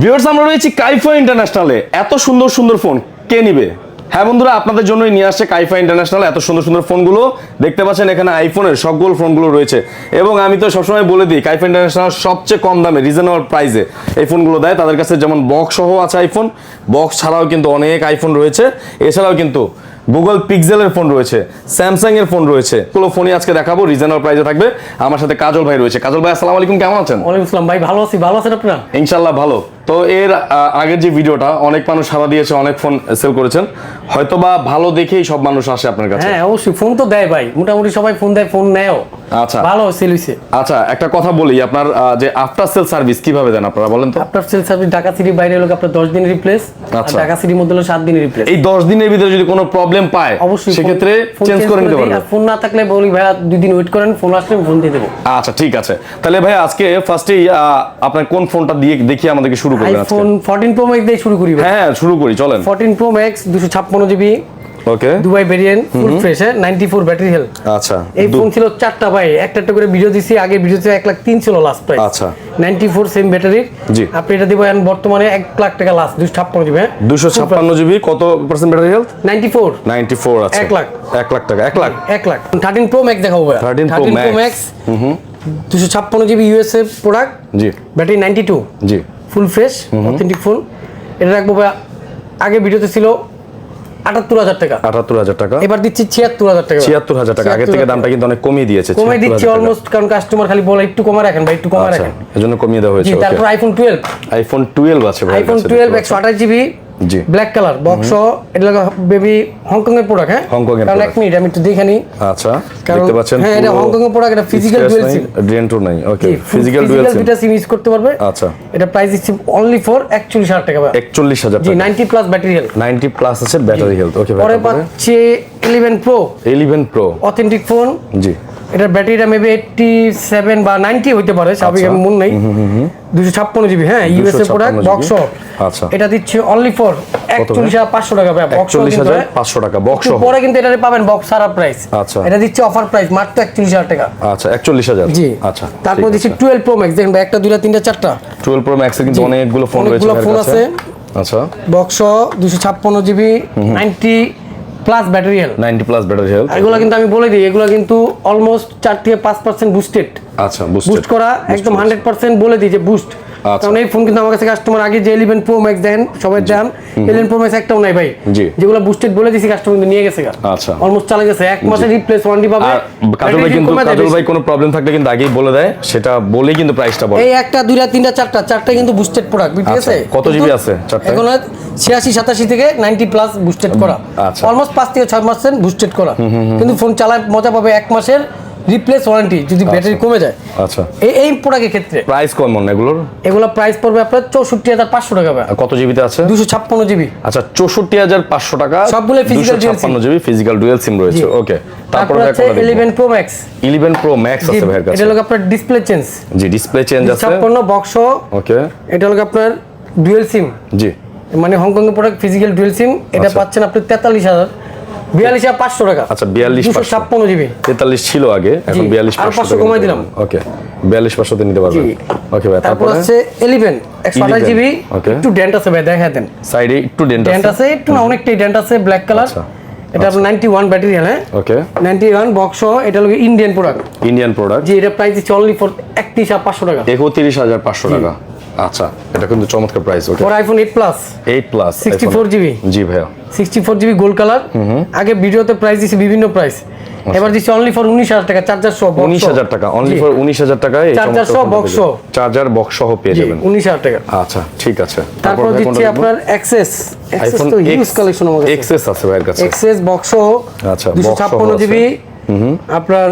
Viewers, আমরা রয়েছি কাইফা ইন্টারন্যাশনালে। এত সুন্দর সুন্দর ফোন কে নিবে? হ্যাঁ বন্ধুরা, আপনাদের জন্যই নিয়ে আসছে কাইফা ইন্টারন্যাশনাল। এত সুন্দর সুন্দর ফোনগুলো দেখতে পাচ্ছেন, এখানে আইফোনের সবগুলো ফোনগুলো রয়েছে। এবং আমি তো সবসময় বলে দিই, কাইফা ইন্টারন্যাশনাল সবচেয়ে কম দামে রিজনেবল প্রাইসে এই ফোনগুলো দেয়। তাদের কাছে যেমন বক্স সহ আছে আইফোন, বক্স ছাড়াও কিন্তু অনেক আইফোন রয়েছে। এছাড়াও কিন্তু গুগল পিক্সেলের ফোন রয়েছে, স্যামসাং এর ফোন রয়েছে। এগুলো ফোনই আজকে দেখাবো, রিজনেবল প্রাইসে থাকবে। আমার সাথে কাজল ভাই রয়েছে। কাজল ভাই, আসসালামু আলাইকুম, কেমন আছেন? ওয়ালাইকুম আসসালাম ভাই, ভালো আছি। ভালো আছেন আপনারা? ইনশাআল্লাহ ভালো। তো এর আগের যে ভিডিওটা অনেক মানুষ সাড়া দিয়েছে, অনেক ফোন সেল করেছেন, হয়তোবা ভালো দেখেই সব মানুষ আসে আপনার কাছে। হ্যাঁ অবশ্যই, ফোন তো দেয় ভাই, মোটামুটি সবাই ফোন দেয়, ফোন নেয়ও। আচ্ছা, ভালো সেল হইছে। আচ্ছা, একটা কথা বলি, আপনার যে আফটার সেল সার্ভিস কিভাবে দেন আপনারা, বলেন তো? আফটার সেল সার্ভিস ঢাকা সিটির বাইরে হলো আপনার 10 দিনের রিপ্লেস, আর আচ্ছা। ঢাকা সিটির মধ্যে হলো 7 দিনের রিপ্লেস। এই 10 দিনের ভিতরে যদি কোনো প্রবলেম পায় অবশ্যই সেক্ষেত্রে চেঞ্জ করে নিতে পারবেন। আর ফোন না থাকলে বলি ভাইয়া 2 দিন ওয়েট করেন, ফোন আসলে ফোন দিয়ে দেবো। আচ্ছা, ঠিক আছে। তাহলে ভাই আজকে ফার্স্টেই আপনার কোন ফোনটা দিয়ে দেখিয়ে আমাদেরকে শুরু করবেন আজকে? আইফোন 14 প্রো ম্যাক্স দিয়ে শুরু করি ভাই। হ্যাঁ, শুরু করি, চলেন। 14 pro max 256 GB, okay, Dubai variant, full fresh, 94 battery health. আচ্ছা, এই ফোন ছিল 4টা ভাই, একটা একটা করে ভিডিও দিছি। আগে ভিডিওতে 1,03,000 ছিল লাস্ট প্রাইস। আচ্ছা, 94 সেম ব্যাটারি। জি। আপনি এটা দিবেন বর্তমানে 1 লাখ টাকা লাস্ট, 256 জিবি। 256 জিবি, কত পার্সেন্ট ব্যাটারি হেলথ? 94 94। আচ্ছা, 1 লাখ। 1 লাখ টাকা, 1 লাখ। 1 লাখ। 13 প্রো ম্যাক্স দেখাবো ভাই। 13 Pro Max। 256 GB USA product, জি ব্যাটারি 92, জি। Full fresh authentic phone. এটা রাখবো ভাই, আগে ভিডিওতে ছিল 78,000 টাকা, 78,000 টাকা, এবার দিচ্ছি 76,000 টাকা। 76,000 টাকা। আগে থেকে দামটা কিন্তু অনেক কমিয়ে দিয়েছে, কমে দিচ্ছি 76,000 টাকা। অলমোস্ট, কারণ কাস্টমার খালি বলে একটু কমে রাখেন ভাই, একটু কমে আচ্ছা, রাখেন। এজন্য কমিয়ে দেওয়া হয়েছে। জি, তারপর আইফোন 12, আইফোন 12 আছে ভাই, আইফোন 12 128 জিবি, জি, ব্ল্যাক কালার বক্স। এটা বেবি হংকং এর প্রোডাক্ট। হ্যাঁ, হংকং এর কারণ product। 1 মিনিট আমি একটু দেখে নিই। আচ্ছা, কারণ দেখতে পাচ্ছেন হ্যাঁ, এটা হংকং এর প্রোডাক্ট, এটা ফিজিক্যাল ডুয়াল সিম, ড্রেন্টু নাই। ওকে, ফিজিক্যাল ফিজিক্যাল ডুয়াল সিম, দুটো সিম ইউজ করতে পারবে। আচ্ছা, এটা প্রাইস দিচ্ছি অনলি ফর 41,000 টাকা ভাই। 41,000 জি, টাকা, 90 প্লাস ব্যাটারি হেলথ, 90 প্লাস আছে ব্যাটারি হেলথ। ওকে ভাই, পরে পাচ্ছে 11 প্রো, 11 প্রো অথেন্টিক ফোন। জি, এটার ব্যাটারিটা মেবি 87 বা 90 হইতে পারে, স্বাভাবিক আমি মনে নাই। 256 জিবি, হ্যাঁ, ইউএসএ প্রোডাক্ট বক্স। আচ্ছা, এটা দিচ্ছে অনলি ফর 41,500 টাকা ভাই, বক্স। 41,500 টাকা বক্স। পরে কিন্তু এটা পাবেন বক্স সারা প্রাইস। আচ্ছা, এটা দিচ্ছে অফার প্রাইস মাত্র 41,000 টাকা। আচ্ছা, 41,000। জি, আচ্ছা। তারপর দিচ্ছি 12 প্রো ম্যাক্স। দেখেন ভাই, একটা দুইটা তিনটা চারটা 12 প্রো ম্যাক্সে কিন্তু অনেকগুলো ফোন রয়েছে, অনেকগুলো ফোন আছে। আচ্ছা, box 256 GB, 90 plus battery health. 90 plus battery health. এগুলো কিন্তু আমি বলে দিই, এগুলো কিন্তু অলমোস্ট 4 থেকে 5% বুস্টেড। আচ্ছা, বুস্ট করা একদম 100% বলে দিই যে বুস্ট। কারণ এই ফোন কিন্তু আমার কাছে কাস্টমার আগে যে 11 প্রো ম্যাক্স দেন সবাই দেন, 11 প্রো ম্যাক্স একটাও নাই ভাই, যেগুলো বুস্টেড বলে দিছি কাস্টমার কিন্তু নিয়ে গেছে। আচ্ছা, অলমোস্ট চলে গেছে, 1 মাসের রিপ্লেস ওয়ারেন্টি পাবে। কাজল ভাই কিন্তু, কাজল ভাই কোনো প্রবলেম থাকলে কিন্তু আগেই বলে দেয়, সেটা বলেই কিন্তু প্রাইসটা বলে। এই একটা দুইটা তিনটা চারটা চারটা কিন্তু বুস্টেড প্রোডাক্ট, ঠিক আছে? কত জিবি আছে চারটা? এখন 86 87 থেকে 90 প্লাস বুস্টেড করা, অলমোস্ট 5 থেকে 6% বুস্টেড করা। কিন্তু ফোন চালায় মজা পাবে, 1 মাসের রিপ্লেস ওয়ারেন্টি যদি ব্যাটারি কমে যায়। আচ্ছা, এই প্রোডাক্টের ক্ষেত্রে প্রাইস কেমন এগুলোর? এগুলো প্রাইস পড়বে আপনার 64,500 টাকা ভাই। কত জিবিতে আছে? 256 জিবি। আচ্ছা, 64,500 টাকা, সবগুলো physical dual SIM. 256 GB physical dual SIM রয়েছে। ওকে, তারপর আছে 11 প্রো ম্যাক্স। 11 প্রো ম্যাক্স আছে ভাইয়ের কাছে। এটা হলো আপনার ডিসপ্লে চেঞ্জ। জি, ডিসপ্লে চেঞ্জ আছে, 56 বক্স। ওকে, এটা হলো আপনার ডুয়াল সিম, জি, মানে হংকং এর প্রোডাক্ট ফিজিক্যাল ডুয়াল সিম। এটা পাচ্ছেন আপনি 43,500 টাকা। আচ্ছা, 42,500 জিবি। 43 ছিল আগে, এখন 42,500 কমাই দিলাম। ওকে, 42,500 তে নিতে পারবেন। ওকে ভাই, তারপর আছে 11 128 জিবি, একটু ডেন্ট আছে ভাই, দেখা দেন সাইডে একটু ডেন্ট আছে, একটু না অনেকটাই ডেন্ট আছে, ব্ল্যাক কালার। এটা আপনার 91 ব্যাটারি, হ্যাঁ, ওকে, 91 বক্স। এটা হলো ইন্ডিয়ান প্রোডাক্ট, ইন্ডিয়ান প্রোডাক্ট। জি, এটা প্রাইস দিচ্ছে অনলি ফর 31,500 টাকা, 31,500 টাকা। আচ্ছা, এটা কিন্তু চমৎকার price. Okay, for iPhone 8 plus, 8 plus 64 GB. জি ভাইয়া, 64 জিবি গোল্ড কালার। আগে ভিডিওতে প্রাইস দিছি বিভিন্ন প্রাইস, এবার দিচ্ছি অনলি ফর 19,000 টাকা, চার্জার সহ। 19,000 টাকা, অনলি ফর 19,000 টাকায় চার্জার সহ বক্স, চার্জার বক্স সহ পেয়ে যাবেন 19,000 টাকা। আচ্ছা, ঠিক আছে। তারপর দিচ্ছি আপনার এক্সএস তো হিউজ কালেকশন আমার কাছে। এক্সএস আছে ভাইয়ের কাছে, এক্সএস বক্স। আচ্ছা, 256 জিবি, আপনার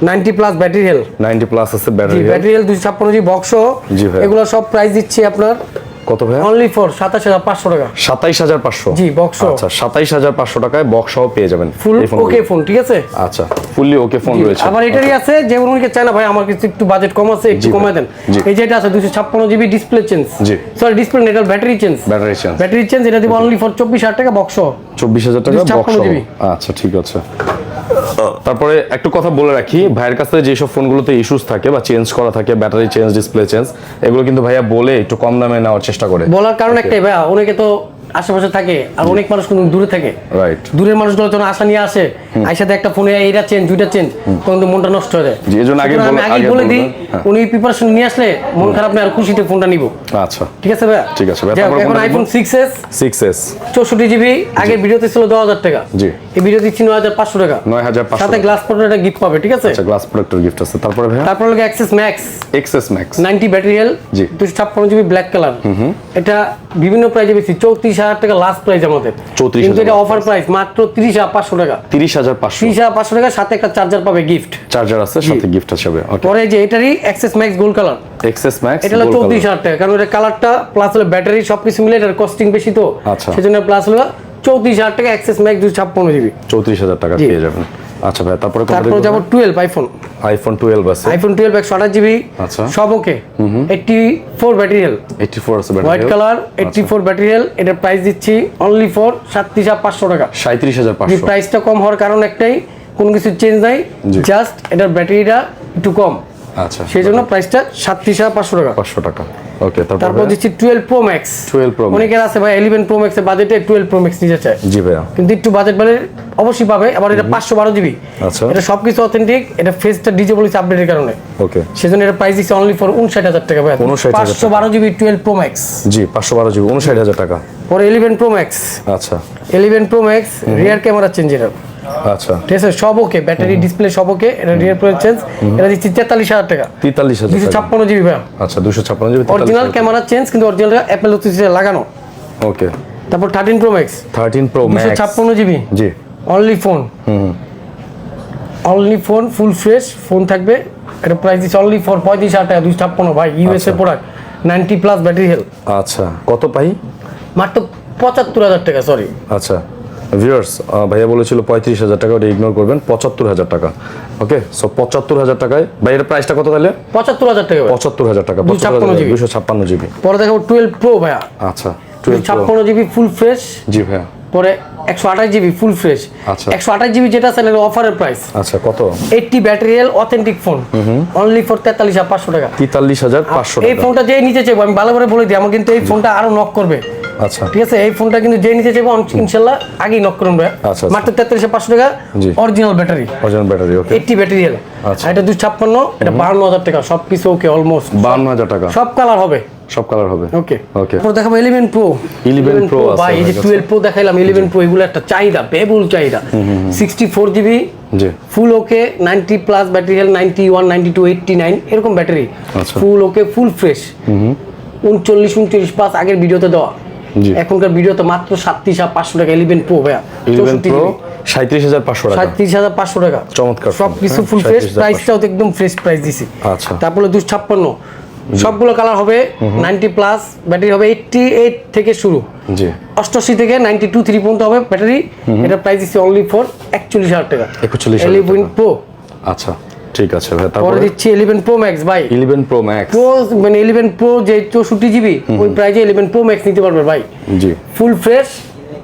90 প্লাস ব্যাটারি হেলথ, 90 প্লাস আছে ব্যাটারি হেলথ, 256 জিবি বক্স। জি ভাই, এগুলো সব প্রাইস দিচ্ছি আপনার কত ভাই? অনলি ফর 27,500 টাকা। 27,500? জি, বক্স। আচ্ছা, 27,500 টাকায় বক্স সহ পেয়ে যাবেন ফুল ওকে ফোন, ঠিক আছে? আচ্ছা, ফুললি ওকে ফোন রয়েছে। আবার এটারই আছে যে উনিকে চায় না ভাই আমার কিছু একটু বাজেট কম আছে, একটু কমায় দেন, এই যেটা আছে 256 জিবি ডিসপ্লে চেঞ্জ, জি, sorry display net, battery change, battery change. এটা দিব অনলি ফর 24,000 টাকা বক্স। 24,000 টাকা বক্স সহ। আচ্ছা, ঠিক আছে। তারপরে একটু কথা বলে রাখি, ভাইয়ের কাছে যেসব ফোনগুলোতে ইস্যুস থাকে বা চেঞ্জ করা থাকে, ব্যাটারি চেঞ্জ, ডিসপ্লে চেঞ্জ, এগুলো কিন্তু ভাইয়া বলে একটু কম দামে নেওয়ার চেষ্টা করে। বলার কারণ একটাই ভাইয়া, অনেকে তো আশেপাশে থাকে আর অনেক মানুষ কিন্তু দূরে থাকে। রাইট। দূরের মানুষগুলো যখন আশা নিয়ে আসে, আইসাতে একটা ফোনে এইটা চেঞ্জ দুইটা চেঞ্জ, তখন তো মনটা নষ্ট হয়ে যায়। জি, এজন্য আগে বলে দিই, উনি প্রিপারেশন নিয়ে আসলে মন খারাপ না, আর খুশিতে ফোনটা নিব। আচ্ছা ঠিক আছে ভাইয়া? ঠিক আছে ভাইয়া। এখন আইফোন 6s 6s 64GB, আগের ভিডিওতে ছিল 10,000 টাকা। জি। এই ভিডিও দিচ্ছি 9,500 টাকা। 9,500 সাথে গ্লাস প্রোটেক্টর গিফট পাবে। ঠিক আছে? আচ্ছা, গ্লাস প্রোটেক্টর গিফট আছে। তারপরে ভাইয়া তারপর লাগে এক্সএস ম্যাক্স 90 ব্যাটারি হেলথ, জি। 256GB black colour. এটা বিভিন্ন প্রাইসে বেশি, 34,000 টাকা লাস্ট প্রাইস আমাদের। 34,000 কিন্তু এটা অফার প্রাইস মাত্র 30,500 টাকা। 30,500 30,500 টাকা, সাথে একটা চার্জার পাবে গিফট। চার্জার আছে, সাথে গিফট আছে। ওকে। পরে যে এটারই XS max gold colour, XS max এটা হলো 34,000 টাকা, কারণ এটা কালারটা প্লাস হলো ব্যাটারি সবকিছু মিলে এটার কস্টিং বেশি, তো আচ্ছা। সেজন্য প্লাস হলো 34,000 টাকা এক্সএস ম্যাক্স 256GB। 34,000 টাকা পেয়ে যাবেন। আচ্ছা ভাই, তারপর যাব 12 আইফোন 12 আছে। IPhone 12 128GB। আচ্ছা। সব ওকে। 84 ব্যাটারি হেলথ, 84 আছে battery, white colour, 84 battery health. এটার প্রাইস দিচ্ছি অনলি ফর 37,500 টাকা। 37,500। প্রাইসটা কম হওয়ার কারণ একটাই, কোনো কিছু চেঞ্জ নাই, জাস্ট এটার ব্যাটারিটা একটু কম। আচ্ছা, সেই জন্য প্রাইসটা 37,500 টাকা। 500 টাকা। ওকে। তারপর দিচ্ছি 12 Pro Max। 12 Pro Max। অনেকের আছে ভাই 11 Pro Max এর বাজেটে 12 Pro Max নিতে চায়। জি ভাইয়া। কিন্তু একটু বাজেট বাড়ে অবশ্যই পাবে। আবার এটা 512GB। আচ্ছা। এটা সবকিছু অথেন্টিক, এটা ফেসটা ডিজেবল আপডেটের কারণে। ওকে। সেজন্য এটা প্রাইস দিচ্ছে অনলি ফর 59,000 টাকা ভাই। 59,000 512GB 12 Pro Max। জি, 512GB 59,000 টাকা। পরে 11 Pro Max। আচ্ছা। 11 Pro Max rear camera change এটা। আচ্ছা। ঠিক আছে, সব ওকে, ব্যাটারি ডিসপ্লে সব ওকে, এটা রিয়ার প্রো চেঞ্জ। এটা দিচ্ছি 43,000 টাকা। 43,000 256GB ভাই। আচ্ছা, 256GB অরিজিনাল ক্যামেরা চেঞ্জ, কিন্তু অরিজিনালটা অ্যাপল ওসিতে লাগানো। ওকে। তারপর 13 Pro Max 13 Pro Max 256GB। জি। Only phone, only phone full fresh phone থাকবে। এটা প্রাইস দিচ্ছে অনলি ফর 35,000 টাকা। 256 ভাই, USA product, 90 plus battery health. আচ্ছা, কত পাই? মাত্র 75,000 টাকা। সরি। আচ্ছা ভিউয়ার্স, ভাইয়া বলেছিল 35,000 টাকা, ওটা ইগনোর করবেন। 75,000 টাকা। ওকে, সো 75,000 টাকায় ভাই এর প্রাইসটা কত তাহলে? 75,000 টাকা। 75,000 টাকা। 256GB। পরে দেখো 12 Pro ভাইয়া। আচ্ছা, 12 Pro 256GB ফুল ফ্রেশ। জি ভাইয়া। পরে 128GB ফুল ফ্রেশ। আচ্ছা। 128GB যেটা আছে এটা অফারের প্রাইস। আচ্ছা, কত? 80 battery health authentic phone, only for 43,500 টাকা। 43,500 এই টাকা। ফোনটা যে নিচে চাইবো, আমি ভালো করে বলে দিই, আমার কিন্তু এই ফোনটা আরো নক করবে। আচ্ছা, ঠিক আছে, এই ফোনটা কিন্তু যে নিচে চাইবো ইনশাআল্লাহ আগেই নক করুন ভাই। আচ্ছা। মাত্র 43,500 টাকা। জি। Original battery, original battery. Okay. 80 battery health. আচ্ছা। এটা 256, এটা 52,000 টাকা। সবকিছু ওকে, অলমোস্ট 52,000 টাকা। সব কালার হবে। সব কালার হবে। ওকে। ওকে। তারপর দেখাবো 11 Pro। 11 Pro আছে ভাই, এই যে 12 Pro দেখাইলাম, 11 Pro এগুলো একটা চাহিদা, বেবুল চাহিদা। 64GB জি। ফুল ওকে, 90 প্লাস ব্যাটারি হেলথ, 91, 92, 89 এরকম ব্যাটারি। আচ্ছা। ফুল ওকে, ফুল ফ্রেশ। 39 প্লাস আগের ভিডিওতে দেওয়া। জি। এখনকার ভিডিওতে মাত্র 37,500 টাকা 11 Pro ভাইয়া। 11 Pro 37,500 টাকা। 37,500 টাকা। চমৎকার। সবকিছু ফুল ফ্রেশ, প্রাইসটাও তো একদম ফ্রেশ প্রাইস দিছি। আচ্ছা। তারপরে 256 সবগুলো কালার হবে, 90 প্লাস ব্যাটারি হবে, 88 থেকে শুরু। জি। 88 থেকে 92, 3 পর্যন্ত হবে ব্যাটারি। এটা প্রাইস দিচ্ছি অনলি ফর 41,000 টাকা। 41,000 11 Pro। আচ্ছা, ঠিক আছে ভাই। পরে তারপরে দিচ্ছি 11 Pro Max ভাই। 11 Pro Max Pro মানে 11 Pro যে 64GB, ওই প্রাইসে 11 Pro Max নিতে পারবে ভাই। জি। ফুল ফ্রেশ,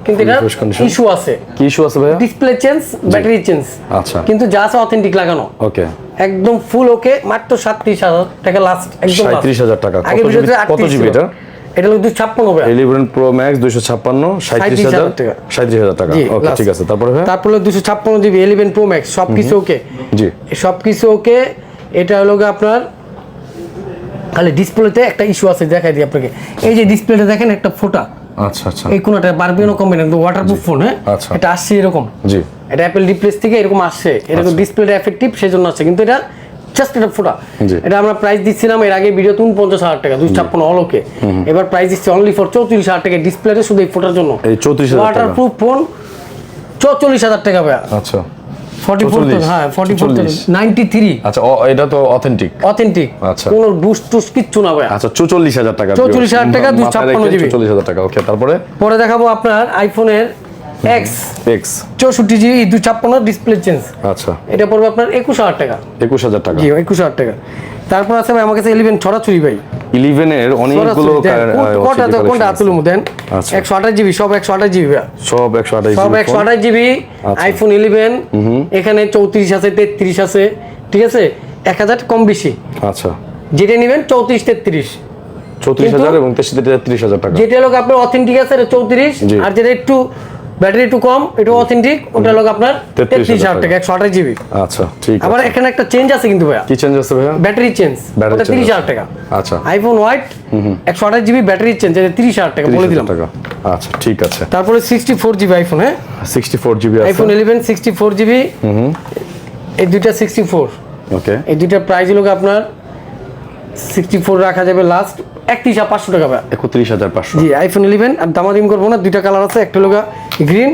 কিন্তু এটা fresh condition। ইস্যু আছে। কি ইস্যু আছে ভাইয়া? Display change, battery change. আচ্ছা। কিন্তু যা আছে অথেন্টিক লাগানো। ওকে। একদম ফুল ওকে, মাত্র 37,000 টাকা লাস্ট, একদম 37,000 টাকা। আগে ভিডিওতে কত জিবি এটা? এটা হলো 256 ভাই। 11 Pro Max 256, 37,000 টাকা। 37,000 টাকা। জি, ওকে, last। ঠিক আছে। তারপরে ভাই? তারপরে 256GB 11 Pro Max সবকিছু ওকে। জি। সবকিছু ওকে। এটা হলো আপনার খালি ডিসপ্লেতে একটা ইস্যু আছে, দেখাই দিই আপনাকে। এই যে ডিসপ্লেটা দেখেন একটা ফোঁটা, আচ্ছা আচ্ছা। এই কোনটা বারবিনো কোম্পানি, কিন্তু ওয়াটারপ্রুফ ফোন। হ্যাঁ, আচ্ছা। এটা আসছে এরকম। জি। এটা অ্যাপল রিপ্লেস থেকে এরকম আসছে, এরকম ডিসপ্লেটা এফেক্টিভ সেজন্য আসছে, কিন্তু এটা জাস্ট এটা ফোটা। জি। এটা আমরা প্রাইস দিচ্ছিলাম এর আগে ভিডিও 49,000 টাকা, 256 অল ওকে। এবার প্রাইস দিচ্ছি অনলি ফর 34,000 টাকা ডিসপ্লেতে, শুধু এই ফোটার জন্য। এই 34,000 টাকা। ওয়াটারপ্রুফ ফোন 44,000 টাকা ভাই। আচ্ছা। 44, হ্যাঁ 44, 93। আচ্ছা, এটা তো অথেন্টিক। অথেন্টিক, আচ্ছা। কোনো বুস্ট টুস্ট কিচ্ছু না ভাই। আচ্ছা, 44,000 টাকা। 44,000 টাকা, 256 GB। 44,000 টাকা। ওকে, তারপরে? পরে দেখাবো আপনার আইফোনের x x 64 GB 256 display change. আচ্ছা, এটা পড়বে আপনার 21000 টাকা। 21000 টাকা। জি 21000 টাকা। তারপর আছে ভাই আমার কাছে 11 ছড়াছড়ি ভাই। 11 এর অনেকগুলো কোনটা আতুলমু দেন? 128 জিবি, সব 128 জিবি ভাই, সব 128 জিবি, সব 128 জিবি। আইফোন 11 এখানে 34 আছে, 33 আছে, ঠিক আছে, 1000 কম বেশি। আচ্ছা, যেটা নেবেন 34 33, 34000 এবং 33000 টাকা। যেটা লোক আপনার অথেন্টিক আছে এটা 34, আর যেটা একটু ব্যাটারি একটু কম এটা অথেন্টিক, ওটা লোক আপনার 33000 টাকা 128 জিবি। আচ্ছা, ঠিক আছে। আবার এখানে একটা চেঞ্জ আছে কিন্তু ভাইয়া। কি চেঞ্জ আছে ভাইয়া? ব্যাটারি চেঞ্জ, ওটা 30000 টাকা। আচ্ছা, iPhone white 128 GB battery change, এটা 30000 টাকা বলে দিলাম। আচ্ছা, ঠিক আছে। তারপরে 64 জিবি আইফোন, হ্যাঁ 64 জিবি আছে, আইফোন 11 64 জিবি। এই দুইটা 64, ওকে। এই দুইটা প্রাইস হলো আপনার 64 রাখা যাবে লাস্ট 31500 টাকা ভাই। 31500। জি আইফোন 11 আর দামাদামি করবো না, দুইটা কালার আছে, একটা হলো গ্রিন,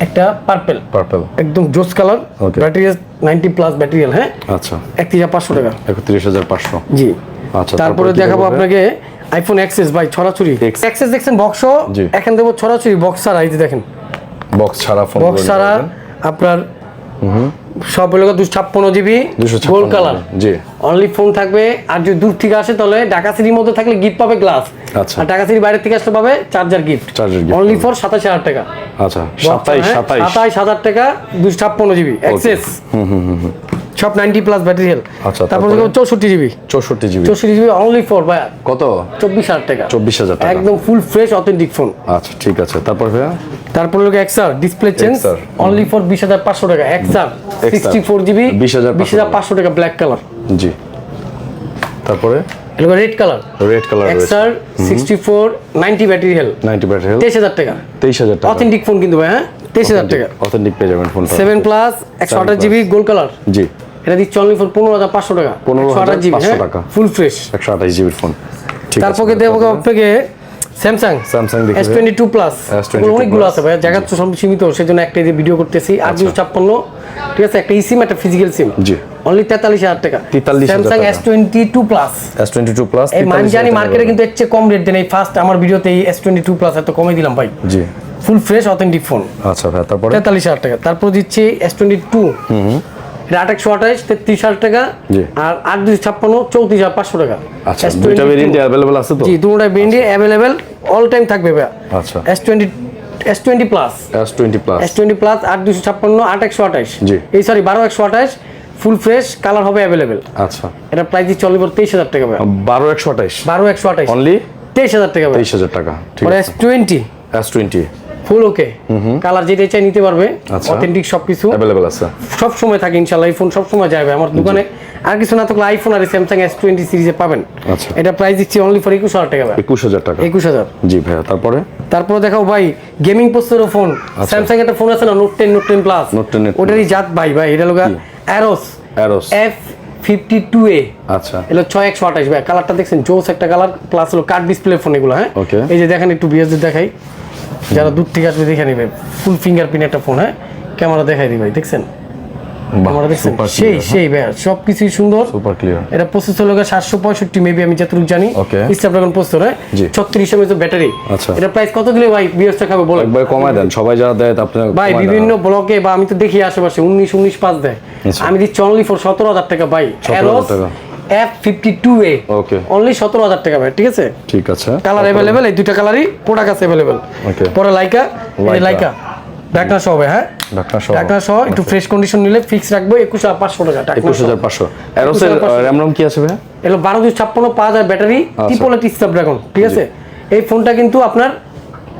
একটা পার্পল। একদম জোস কালার, ব্যাটারি 90 প্লাস ব্যাটারি, হ্যাঁ। আচ্ছা, 31500 টাকা। 31500। জি। আচ্ছা, তারপরে দেখাবো আপনাকে আইফোন এক্সএস ভাই, ছড়াছড়ি এক্সএস দেখছেন বক্স, এখন দেবো ছড়াছড়ি বক্স ছাড়া। এই যে দেখেন বক্স ছাড়া ফোন, বক্স ছাড়া আপনার সব হলো 256 জিবি গোল্ড কালার। জি, অনলি ফোন থাকবে। আর যদি দূর থেকে আসে তাহলে ঢাকা সিটির মধ্যে থাকলে গিফট পাবে গ্লাস। আচ্ছা, আর ঢাকা সিটির বাইরে থেকে আসলে পাবে চার্জার গিফট। অনলি ফর 27000 টাকা। আচ্ছা, 27000 টাকা 256 জিবি এক্সএস, সব 90 প্লাস ব্যাটারি হেলথ। আচ্ছা, তারপর 64 জিবি, 64 জিবি অনলি ফর ভাই কত? 24000 টাকা। 24000 টাকা, একদম ফুল ফ্রেশ অথেন্টিক ফোন। আচ্ছা, ঠিক আছে। তারপর ভাইয়া তারপর লোক XR display change, only for 20500 টাকা। এক্সআর 64 জিবি 20500 টাকা, ব্ল্যাক কালার। জি। তারপরে এগুলো red colour, XR 64 90 battery health, 90 battery health, 23000 টাকা। 23000 টাকা, অথেন্টিক ফোন কিন্তু ভাই, হ্যাঁ 23000 টাকা অথেন্টিক পেয়ে যাবেন ফোনটা। 7 প্লাস 128 জিবি গোল্ড কালার। জি, এটা দিচ্ছে অনলি ফর 15500 টাকা। 15500 টাকা, ফুল ফ্রেশ 128 জিবির ফোন। ঠিক আছে। তারপরে দেবো আপনাকে স্যামসাং দেখি S22 প্লাস, অনেকগুলো আছে ভাই, জায়গা তো সব সীমিত, সেজন্য একটা দিয়ে ভিডিও করতেছি। 856, ঠিক আছে, একটা ইসিম একটা ফিজিক্যাল সিম। জি, অনলি 43000 টাকা। 43000 Samsung S22 plus, S22 plus এই জানি মার্কেটে কিন্তু এর চেয়ে কম রেট দেন। এই ফার্স্ট আমার ভিডিওতে এই S22 প্লাস এত কমে দিলাম ভাই। জি, ফুল ফ্রেশ অথেন্টিক ফোন। আচ্ছা ভাই, তারপরে 43000 টাকা। তারপর দিচ্ছি S22, এটা 828 33000 টাকা। আর 8256 34500 টাকা। আচ্ছা, দুইটা ভেরিয়েন্ট अवेलेबल আছে তো? জি, দুটোটা ভেরিয়েন্ট अवेलेबल অল টাইম থাকবে ভাই। আচ্ছা, S20 প্লাস, S20 প্লাস 8256 8128। জি, এই সরি 12128, ফুল ফ্রেশ কালার হবে अवेलेबल। আচ্ছা, এটা প্রাইস দিচ্ছি অনলি ফর 23000 টাকা ভাই। 12128 অনলি 23000 টাকা ভাই। 23000 টাকা। ঠিক আর আছে। S20 ফুল ওকে, কালার যেটা চাই নিতে পারবে, অথেন্টিক সবকিছু अवेलेबल আছে, সব সময় থাকে ইনশাআল্লাহ। এই ফোন সব সময় যাবে আমার দোকানে। আর কিছু না থাকলে আইফোন আর স্যামসাং S20 সিরিজে পাবেন। আচ্ছা, এটা প্রাইস দিচ্ছি অনলি ফর 21000 টাকা ভাই। 21000 টাকা, 21000। জি ভাইয়া। তারপরে দেখাও ভাই গেমিং প্রসেসরের ফোন। স্যামসাং একটা ফোন আছে না, নোট 10 প্লাস, ওটারই জাত ভাই। এটা লোগা অ্যারোস F52A। আচ্ছা, এগুলো 6128 ভাই। কালারটা দেখছেন জোস একটা কালার, প্লাস হলো কার্ড ডিসপ্লে ফোন এগুলো, হ্যাঁ। এই যে দেখেন একটু বিএসডি দেখাই, যারা দূর থেকে আসবে দেখে নিবে। ফুল ফিঙ্গারপ্রিন্ট একটা ফোন, হ্যাঁ। ক্যামেরা দেখাই দিই ভাই, দেখছেন ক্যামেরা দেখছেন, সেই ভাই সবকিছুই সুন্দর, সুপার ক্লিয়ার। এটা প্রসেসর হলো 765 মেবি, আমি যতটুকু জানি। স্ন্যাপড্রাগন প্রসেসর, হ্যাঁ। 36 mAh ব্যাটারি। আচ্ছা, এটা প্রাইস কত দিলে ভাই বিএসটা খাবে বলেন? একবার কমায় দেন, সবাই যারা দেয় আপনি ভাই। বিভিন্ন ব্লগে বা আমি তো দেখি আশেপাশে 19 দেয়, আমি দিচ্ছি অনলি ফর 17000 টাকা ভাই। F52A অনলি 17000 টাকা ভাই। ঠিক আছে, ঠিক আছে। কালার अवेलेबल, এই দুইটা কালারই প্রোডাক্ট আছে अवेलेबल। পরে লাইকা ঢাকনা সহ, হ্যাঁ ঢাকনা সহ, একটু ফ্রেশ কন্ডিশন নিলে ফিক্স রাখবো 21500 টাকা। 21500। এরোসের RAM ROM কি আছে ভাই? এলো 12256 5000 ব্যাটারি, ট্রিপল এইট স্ন্যাপড্রাগন। ঠিক আছে, এই ফোনটা কিন্তু আপনার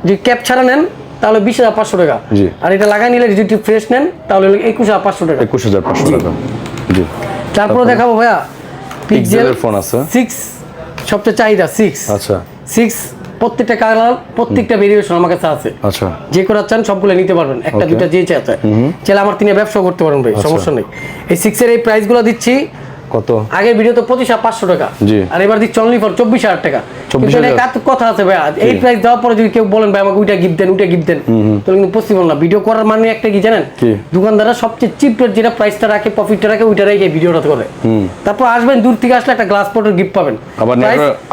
যদি ক্যাপ ছাড়া নেন তাহলে 20500 টাকা। আর এটা লাগাই নিলে যদি ফ্রেশ নেন তাহলে 21500 টাকা। 21500 টাকা। জি। তারপর দেখাবো ভাইয়া পিক্সেলের ফোন আছে 6, সবচেয়ে চাহিদা 6। আচ্ছা, 6 প্রত্যেকটা কালার, প্রত্যেকটা ভেরিয়েশন আমার কাছে আছে। আচ্ছা, যে করা চান সবগুলো নিতে পারবেন, একটা দুটো যে চাইতে চাইলে আমার 3 ব্যবসা করতে পারবেন ভাই, সমস্যা নেই। এই 6 এর এই প্রাইসগুলো দিচ্ছি কত আগের ভিডিও তো 25,500 টাকা, জি। আর এবার দিচ্ছি অনলি ফর 24,000 টাকা। 24,000 কিন্তু এটা কথা আছে ভাই, এই প্রাইস দেওয়ার পরে যদি কেউ বলেন ভাই আমাকে ওইটা গিফট দেন, ওইটা গিফট দেন, তাহলে কিন্তু পসিবল না। ভিডিও করার মানে একটা কি জানেন, কি? দোকানদাররা সবচেয়ে চিপ রেট যেটা প্রাইসটা রাখে, প্রফিটটা রাখে, ওইটা রেখে ভিডিওটা করে। তারপর আসবেন, দূর থেকে আসলে একটা গ্লাস পটের গিফট পাবেন।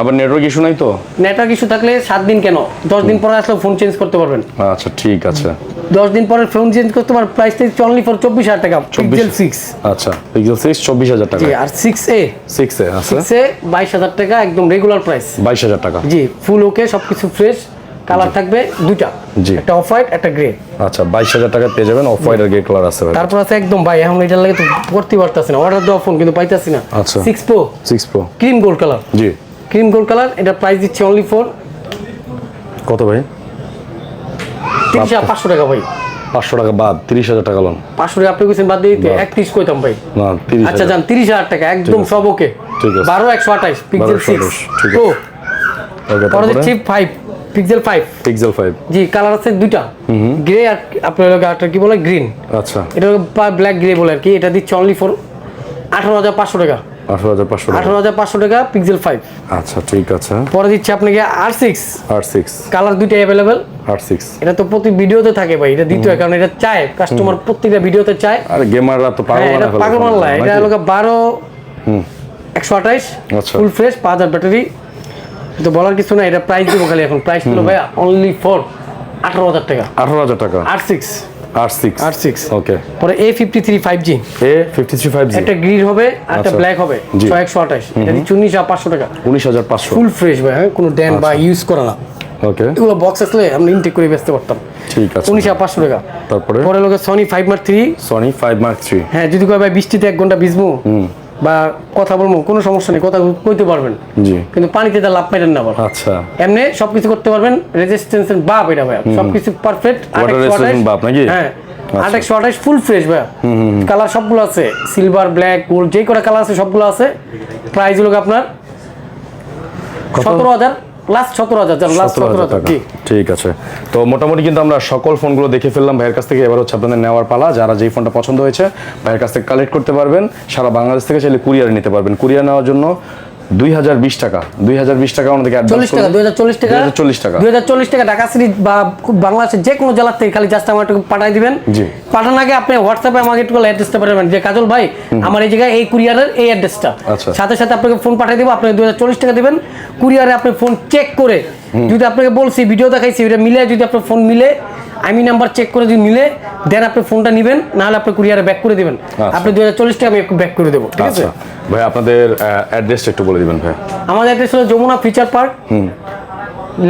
আবার নেটওয়ার্ক ইস্যু নাই তো? নেটওয়ার্ক ইস্যু থাকলে 7 দিন কেন, 10 দিন পরে আসলে ফোন চেঞ্জ করতে পারবেন। আচ্ছা ঠিক আছে, 10 দিন পরে ফোন চেঞ্জ করতে পারবেন। প্রাইস থেকে অনলি ফর 24,000 টাকা। পিক্সেল 6, আচ্ছা পিক্সেল 6 24,000 টাকা। জি। আর 6A 6A আছে 6A 22,000 টাকা, একদম রেগুলার প্রাইস 22,000 টাকা। জি, ফুল ওকে, সবকিছু ফ্রেশ। কালার থাকবে দুইটা, জি। একটা অফ হোয়াইট, একটা গ্রে। আচ্ছা 22,000 টাকা পেয়ে যাবেন, অফ হোয়াইট আর গ্রে কালার আছে ভাই। তারপর আছে একদম ভাই, এখন এটার লাগে তো করতে পারতাছি না, অর্ডার দেওয়া ফোন কিন্তু পাইতাছি না। আচ্ছা 6 Pro 6 Pro cream gold colour. জি। ক্রিম গোল্ড কালার, এটা প্রাইস দিচ্ছে অনলি ফর কত ভাই? 30,500 টাকা ভাই। 500 টাকা বাদ 30,000 টাকা লোন। 500 টাকা আপনি কইছেন বাদ দিয়ে দিতে 31 কইতাম ভাই। না 30,000। আচ্ছা যান 30,000 টাকা, একদম সব ওকে। ঠিক আছে। 12/128 পিক্সেল 6 ঠিক Pro। আছে। ওকে, পরে তারপরে দিচ্ছি 5 পিক্সেল 5। পিক্সেল 5। জি, কালার আছে দুইটা, গ্রে আর আপনার একটা কি বলে গ্রিন। আচ্ছা এটা ব্ল্যাক গ্রে বলে আর কি। এটা দিচ্ছে অনলি ফর 18,500 টাকা। 18,500 টাকা। 18,500 টাকা পিক্সেল 5। আচ্ছা ঠিক আছে। পরে দিচ্ছি আপনাকে R6 R6 কালার দুইটা অ্যাভেলেবেল। R6 এটা তো প্রতি ভিডিওতে থাকে ভাই, এটা দিতে হয় কারণ এটা চায় কাস্টমার, প্রত্যেকটা ভিডিওতে চায়। আর গেমাররা তো পাগল এটা বানায় পাগল মাল্লা। এটা হলো হুম 12/128 আচ্ছা। Full fresh, 5000 battery. তো বলার কিছু না, এটা প্রাইস দেবো খালি এখন। প্রাইস হলো ভাই অনলি ফর 18,000 টাকা। 18,000 টাকা। R6 R6 ওকে। পরে A53 5G, A53 5G একটা গ্রিন হবে আর একটা আচ্ছা। ব্ল্যাক হবে, জি। 128। এটা দিচ্ছে 19,500 টাকা। 19,500 ফুল ফ্রেশ ভাই, হ্যাঁ, কোনো ড্যান বা ইউজ করা না। ওকে এগুলো বক্স আসলে আমরা ইনটেক করে বেচতে পারতাম। ঠিক আছে। 19,500 টাকা। তারপরে পরে লোকে সনি 5 Mark 3। Sony 5 Mark 3। হ্যাঁ, যদি কয় ভাই বৃষ্টিতে 1 ঘন্টা ভিজবো বা কথা বলবো, কোনো সমস্যা নেই, কথা কইতে পারবেন। জি। কিন্তু পানিতে তার লাভ পাইলেন না আবার। আচ্ছা এমনি সবকিছু করতে পারবেন, রেজিস্ট্যান্স বাপ এটা ভাই, সবকিছু পারফেক্ট। Water resistant বাপ নাকি? হ্যাঁ, আচ্ছা। 28 ফুল ফ্রেশ ভাই। কালার সবগুলো আছে, সিলভার, ব্ল্যাক, গোল্ড, যে কটা কালার আছে সবগুলো আছে। প্রাইস হলো আপনার 17,000 লাস্ট, 17,000 লাস্ট 17,000 টাকা। জি। ঠিক আছে। তো মোটামুটি কিন্তু আমরা সকল ফোনগুলো দেখে ফেললাম ভাইয়ের কাছ থেকে। এবার হচ্ছে আপনাদের নেওয়ার পালা। যারা যেই ফোনটা পছন্দ হয়েছে ভাইয়ের কাছ থেকে কালেক্ট করতে পারবেন। সারা বাংলাদেশ থেকে চাইলে কুরিয়ার নিতে পারবেন। কুরিয়ার নেওয়ার জন্য 2020 টাকা, 2020 টাকা আমাদেরকে অ্যাডভান্স 40 টাকা, 2040 টাকা, 2040 টাকা, 2040 টাকা ঢাকা সিটি বা বাংলাদেশের যে কোনো জেলা থেকে খালি জাস্ট আমার একটু পাঠিয়ে দিবেন। জি। পাঠানোর আগে আপনি হোয়াটসঅ্যাপে আমাকে একটু অ্যাড্রেসটা পাঠাবেন যে কাজল ভাই আমার এই জায়গায় এই কুরিয়ারের এই অ্যাড্রেসটা। আচ্ছা। সাথে সাথে আপনাকে ফোন পাঠিয়ে দেবো, আপনি 2040 টাকা দেবেন। কুরিয়ারে আপনি ফোন চেক করে, যদি আপনাকে বলছি ভিডিও দেখাইছি এটা মিলে, যদি আপনার ফোন মিলে, আমি নাম্বার চেক করে যদি মিলে, দেন আপনি ফোনটা নেবেন, নাহলে আপনি কুরিয়ারে ব্যাক করে দেবেন। আপনি 2040 টাকা আমি ব্যাক করে দেবো, ঠিক আছে? আচ্ছা ভাই আপনাদের অ্যাড্রেসটা একটু বলে দিবেন ভাই। আমাদের অ্যাড্রেস হলো Jamuna future park,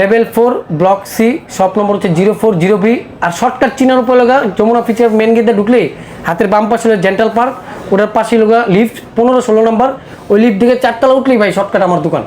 level 4 block C, shop number হচ্ছে 040B। আর শর্টকাট চিনার উপর লগা যমুনা ফিচার মেন গেটে ঢুকলে হাতের বাম পাশে হলো ডেন্টাল পার্ক, ওটার পাশে লগা লিফট 15-16 নম্বর। ওই লিফট দিকে 4 তলা উঠলেই ভাই শর্টকাট আমার দোকান।